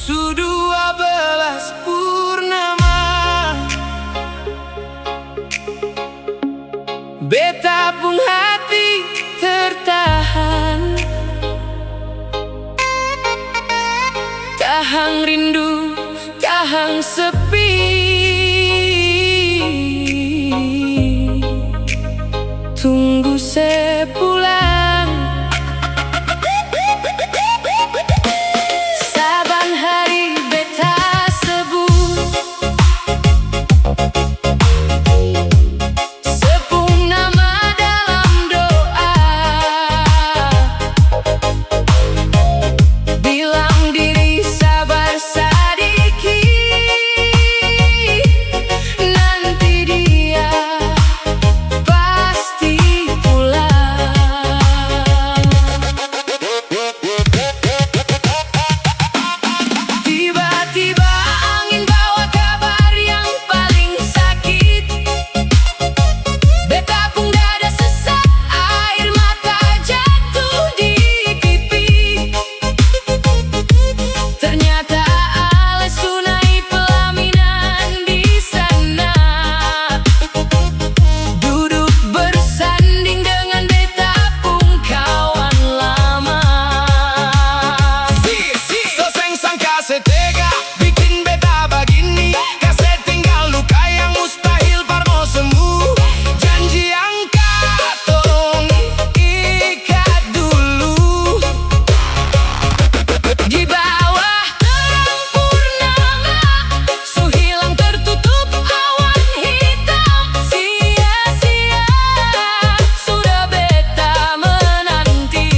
12 purnama, beta pun hati tertahan, tahang rindu, tahang sepi. Tunggu sepulang, saban hari beta sebut, sepung nama dalam doa, bilang diri sabar sadiki, nanti dia pasti pulang. Tiba-tiba angin bawa kabar yang paling sakit, beta pun dada sesak, air mata jatuh di pipi. Ternyata Ale sunai pelaminan di sana, duduk bersanding dengan beta pun kawan lama. Soseng sangka setega bikin beta begini, kasih tinggal luka yang mustahil parno sembuh. Janji yang katong ikat dulu di bawah terang purnama, su hilang tertutup awan hitam. Sia-sia sudah beta menanti.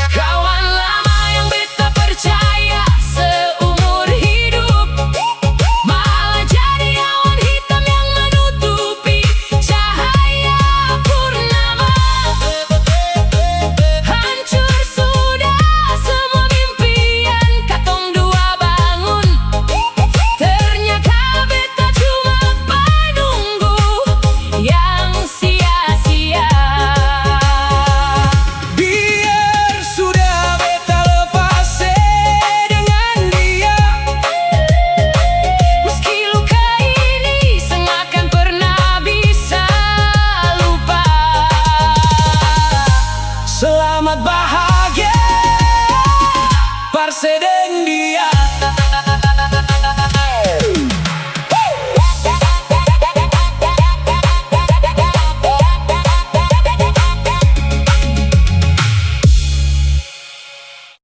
Kawan lama yang beta percaya seumur hidup, malah jadi awan hitam yang menutupi cahaya purnama. Hancur sudah semua mimpian katong dua bangun, ternyata beta cuma penunggu yang sia-sia. Biar sudah beta lepas dengan dia, meski luka ini seakan pernah bisa lupa. Selamat bahagia, Parse.